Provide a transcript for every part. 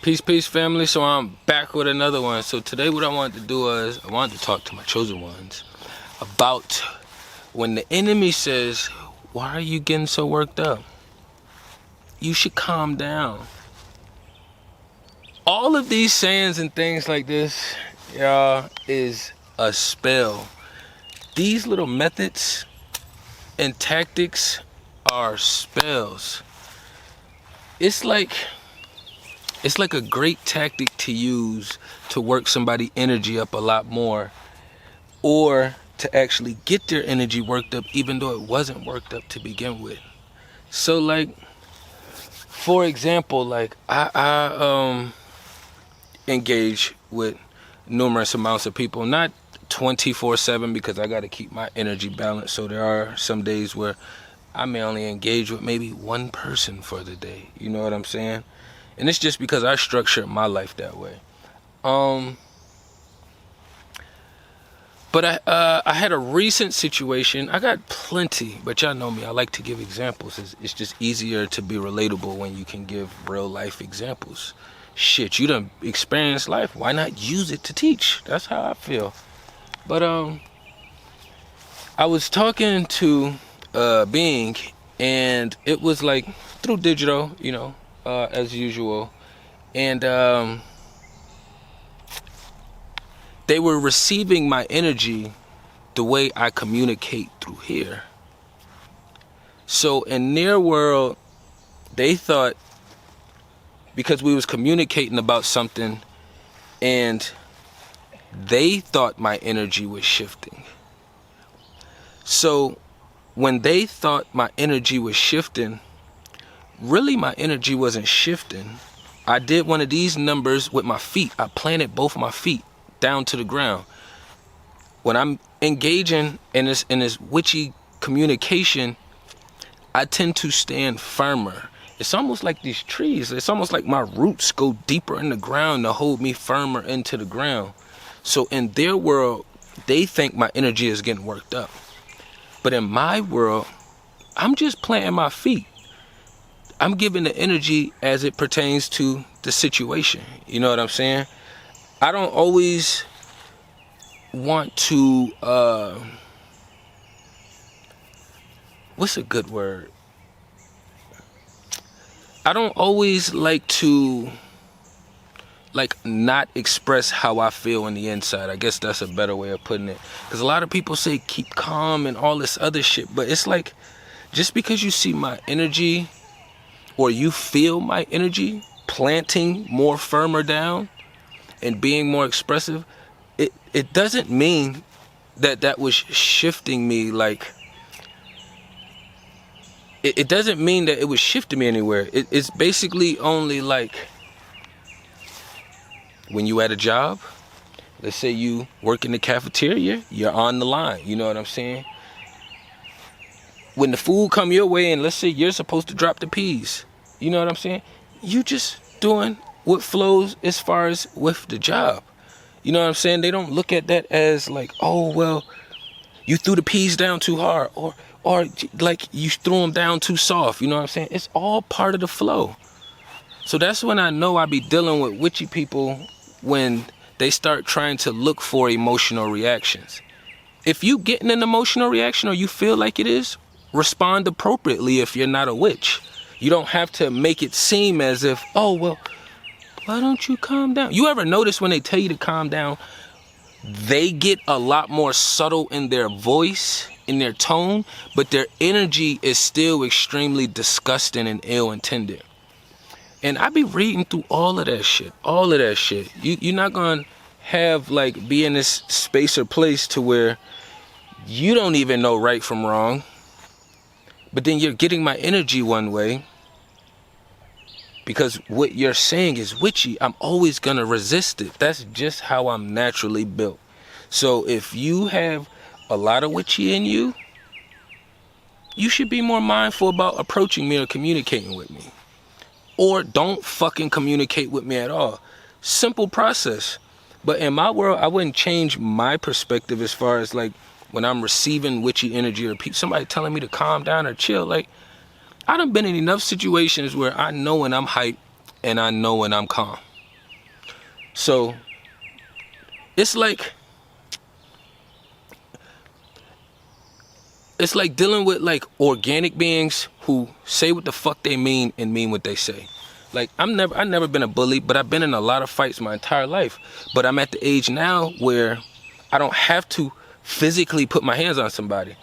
Peace, family. So I'm back with another one. So today what I wanted to do is I wanted to talk to my chosen ones about when the enemy says, why are you getting so worked up? You should calm down. All of these sayings and things like this, y'all, is a spell. These little methods and tactics are spells. It's like a great tactic to use to work somebody's energy up a lot more, or to actually get their energy worked up even though it wasn't worked up to begin with. So like, for example, like I engage with numerous amounts of people, not 24/7 because I got to keep my energy balanced. So there are some days where I may only engage with maybe one person for the day. You know what I'm saying? And it's just because I structured my life that way. But I had a recent situation. I got plenty, but y'all know me. I like to give examples. It's just easier to be relatable when you can give real life examples. Shit, you done experienced life. Why not use it to teach? That's how I feel. But I was talking to a being, and it was like through digital, you know, as usual, and they were receiving my energy the way I communicate through here. So in their world, they thought, because we was communicating about something, and they thought my energy was shifting. So when they thought my energy was shifting, really my energy wasn't shifting. I did one of these numbers with my feet. I planted both my feet down to the ground. When I'm engaging in this witchy communication, I tend to stand firmer. It's almost like these trees. It's almost like my roots go deeper in the ground to hold me firmer into the ground. So in their world, they think my energy is getting worked up. But in my world, I'm just planting my feet. I'm giving the energy as it pertains to the situation. You know what I'm saying? I don't always want to, what's a good word? I don't always like to, not express how I feel on the inside. I guess that's a better way of putting it. Because a lot of people say keep calm and all this other shit. But it's like, just because you see my energy, or you feel my energy planting more firmer down and being more expressive, it doesn't mean that was shifting me. Like, it doesn't mean that it was shifting me anywhere. It's basically only like when you at a job, let's say you work in the cafeteria, you're on the line. You know what I'm saying? When the food come your way, and let's say you're supposed to drop the peas, you know what I'm saying? You just doing what flows as far as with the job. You know what I'm saying? They don't look at that as like, oh, well, you threw the peas down too hard, or like you threw them down too soft. You know what I'm saying? It's all part of the flow. So that's when I know I be dealing with witchy people, when they start trying to look for emotional reactions. If you getting an emotional reaction, or you feel like it is, respond appropriately if you're not a witch. You don't have to make it seem as if, oh, well, why don't you calm down? You ever notice when they tell you to calm down, they get a lot more subtle in their voice, in their tone, but their energy is still extremely disgusting and ill-intended. And I be reading through all of that shit. You're not going to have, like, be in this space or place to where you don't even know right from wrong, but then you're getting my energy one way because what you're saying is witchy. I'm always going to resist it. That's just how I'm naturally built. So if you have a lot of witchy in you, you should be more mindful about approaching me or communicating with me. Or don't fucking communicate with me at all. Simple process. But in my world, I wouldn't change my perspective as far as like when I'm receiving witchy energy or somebody telling me to calm down or chill. Like, I done been in enough situations where I know when I'm hyped and I know when I'm calm. So it's like dealing with like organic beings who say what the fuck they mean and mean what they say. Like I've never been a bully, but I've been in a lot of fights my entire life. But I'm at the age now where I don't have to physically put my hands on somebody.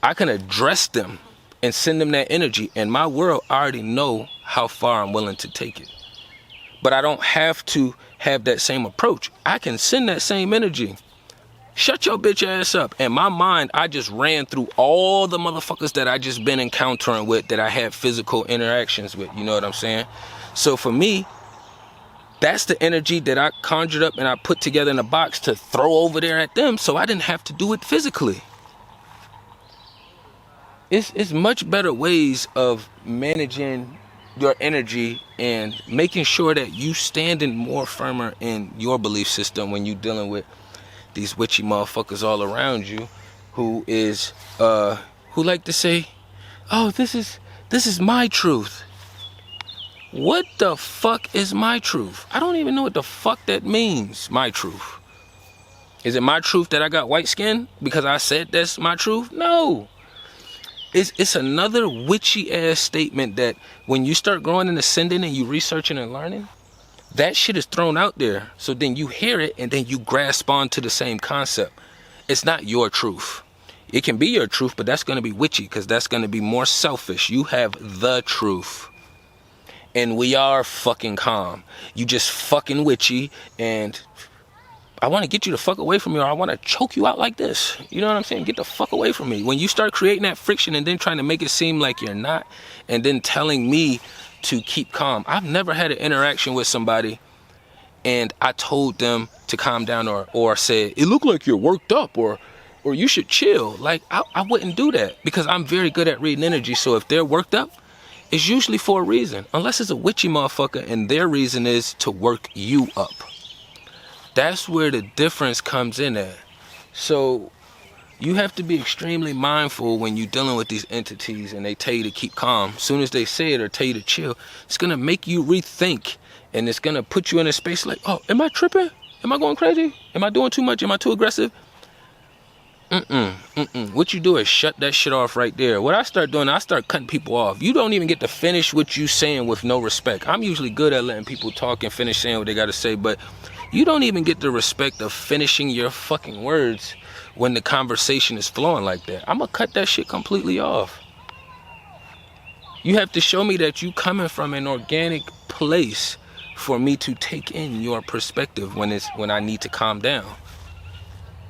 I can address them and send them that energy. And my world, I already know how far I'm willing to take it. But I don't have to have that same approach. I can send that same energy. Shut your bitch ass up. In my mind, I just ran through all the motherfuckers that I just been encountering with, that I had physical interactions with. You know what I'm saying? So for me, that's the energy that I conjured up and I put together in a box to throw over there at them, so I didn't have to do it physically. It's much better ways of managing your energy and making sure that you standing more firmer in your belief system when you dealing with these witchy motherfuckers all around you who like to say, oh, this is my truth. What the fuck is my truth? I don't even know what the fuck that means, my truth. Is it my truth that I got white skin because I said that's my truth? No. It's another witchy ass statement that when you start growing and ascending and you researching and learning, that shit is thrown out there. So then you hear it and then you grasp onto the same concept. It's not your truth. It can be your truth, but that's going to be witchy because that's going to be more selfish. You have the truth. And we are fucking calm. You just fucking witchy, and I want to get you the fuck away from me, or I want to choke you out like this. You know what I'm saying? Get the fuck away from me. When you start creating that friction and then trying to make it seem like you're not, and then telling me to keep calm. I've never had an interaction with somebody and I told them to calm down or said, it looked like you're worked up, or you should chill. Like, I wouldn't do that because I'm very good at reading energy. So if they're worked up, it's usually for a reason, unless it's a witchy motherfucker and their reason is to work you up. That's where the difference comes in at. So you have to be extremely mindful when you're dealing with these entities and they tell you to keep calm. As soon as they say it or tell you to chill, it's going to make you rethink, and it's going to put you in a space like, oh, am I tripping? Am I going crazy? Am I doing too much? Am I too aggressive? What you do is shut that shit off right there. What I start doing, I start cutting people off. You don't even get to finish what you saying with no respect. I'm usually good at letting people talk and finish saying what they got to say, but you don't even get the respect of finishing your fucking words when the conversation is flowing like that. I'm gonna cut that shit completely off. You have to show me that you coming from an organic place for me to take in your perspective when I need to calm down.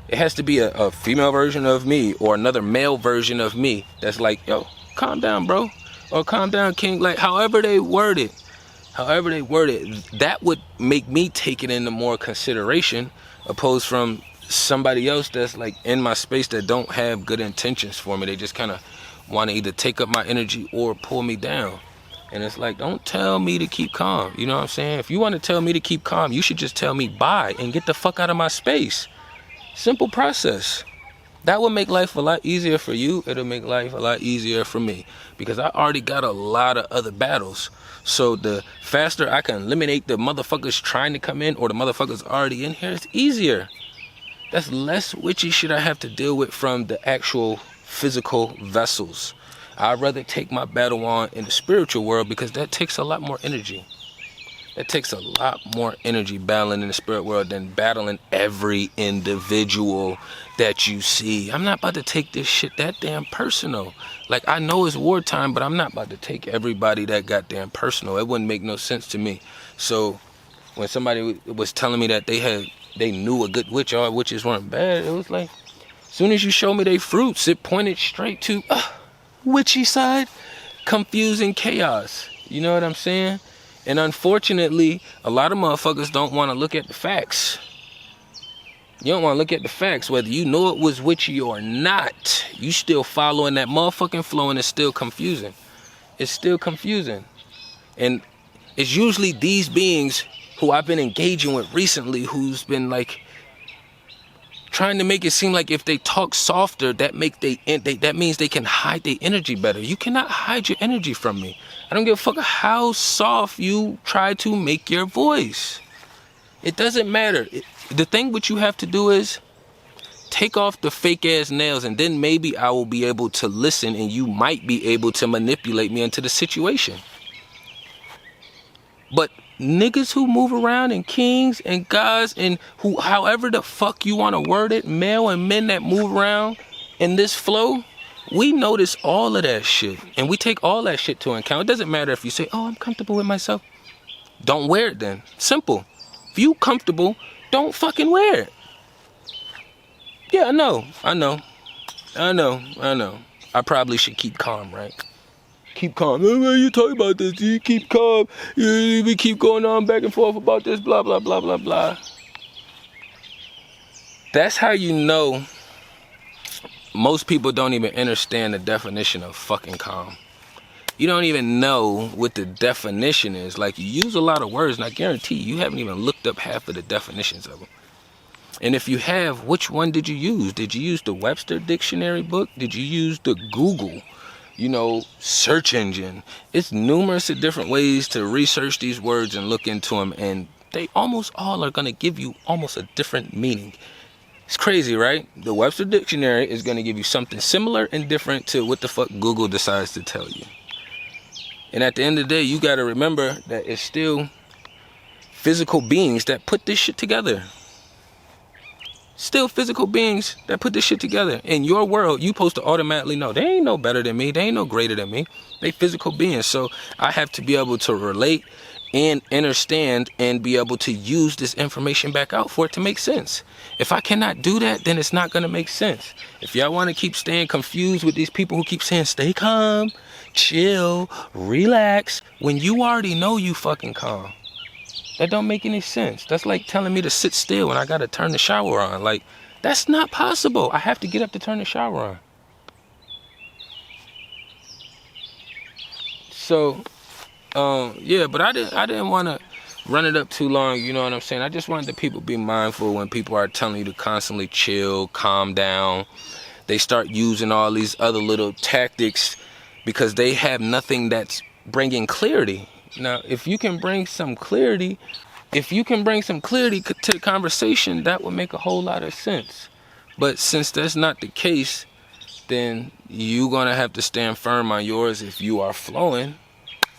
It has to be a female version of me or another male version of me that's like, yo, calm down, bro. Or calm down, king. Like, however they word it, that would make me take it into more consideration, opposed from somebody else that's like in my space that don't have good intentions for me. They just kind of want to either take up my energy or pull me down. And it's like, don't tell me to keep calm. You know what I'm saying? If you want to tell me to keep calm, you should just tell me bye and get the fuck out of my space. Simple process. That would make life a lot easier for you. It'll make life a lot easier for me because I already got a lot of other battles. So the faster I can eliminate the motherfuckers trying to come in or the motherfuckers already in here, it's easier. That's less witchy shit I have to deal with from the actual physical vessels. I'd rather take my battle on in the spiritual world because that takes a lot more energy. It takes a lot more energy battling in the spirit world than battling every individual that you see. I'm not about to take this shit that damn personal. Like, I know it's wartime, but I'm not about to take everybody that goddamn personal. It wouldn't make no sense to me. So when somebody was telling me that they knew a good witch, all witches weren't bad, it was like, as soon as you show me they fruits, it pointed straight to witchy side, confusing chaos. You know what I'm saying? And unfortunately, a lot of motherfuckers don't want to look at the facts. You don't want to look at the facts. Whether you know it was witchy or not, you still following that motherfucking flow and it's still confusing. It's still confusing. And it's usually these beings who I've been engaging with recently who's been like trying to make it seem like if they talk softer, that means they can hide their energy better. You cannot hide your energy from me. I don't give a fuck how soft you try to make your voice. It doesn't matter. The thing what you have to do is take off the fake ass nails, and then maybe I will be able to listen, and you might be able to manipulate me into the situation. But niggas who move around, and kings and guys, and who, however the fuck you want to word it, male and men that move around in this flow, we notice all of that shit, and we take all that shit to account. It doesn't matter if you say, oh, I'm comfortable with myself. Don't wear it then. Simple. If you comfortable, don't fucking wear it. Yeah, I know. I probably should keep calm, right? Keep calm. Oh, you talking about this? You keep calm. We keep going on back and forth about this, blah, blah, blah, blah, blah. That's how you know most people don't even understand the definition of fucking calm. You don't even know what the definition is. Like, you use a lot of words, and I guarantee you haven't even looked up half of the definitions of them. And if you have, which one did you use? Did you use the Webster Dictionary book? Did you use the Google, search engine? It's numerous of different ways to research these words and look into them, and they almost all are going to give you almost a different meaning. It's crazy, right? The Webster Dictionary is going to give you something similar and different to what the fuck Google decides to tell you. And at the end of the day, you got to remember that it's still physical beings that put this shit together. Still physical beings that put this shit together. In your world, you supposed to automatically know they ain't no better than me. They ain't no greater than me. They physical beings. So I have to be able to relate and understand and be able to use this information back out for it to make sense. If I cannot do that, then it's not going to make sense. If y'all want to keep staying confused with these people who keep saying stay calm, chill, relax, when you already know you fucking calm. That don't make any sense. That's like telling me to sit still when I gotta turn the shower on. Like, that's not possible. I have to get up to turn the shower on. So, yeah, but I didn't want to run it up too long. You know what I'm saying? I just wanted the people to be mindful when people are telling you to constantly chill, calm down. They start using all these other little tactics because they have nothing that's bringing clarity. Now, if you can bring some clarity to the conversation, that would make a whole lot of sense. But since that's not the case, then you're going to have to stand firm on yours if you are flowing,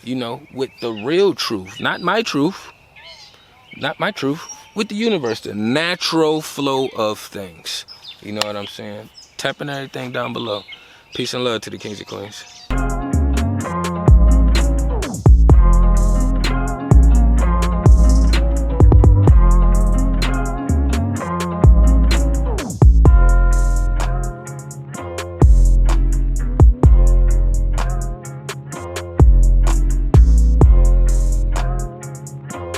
with the real truth. Not my truth, with the universe, the natural flow of things. You know what I'm saying? Tapping everything down below. Peace and love to the kings and queens.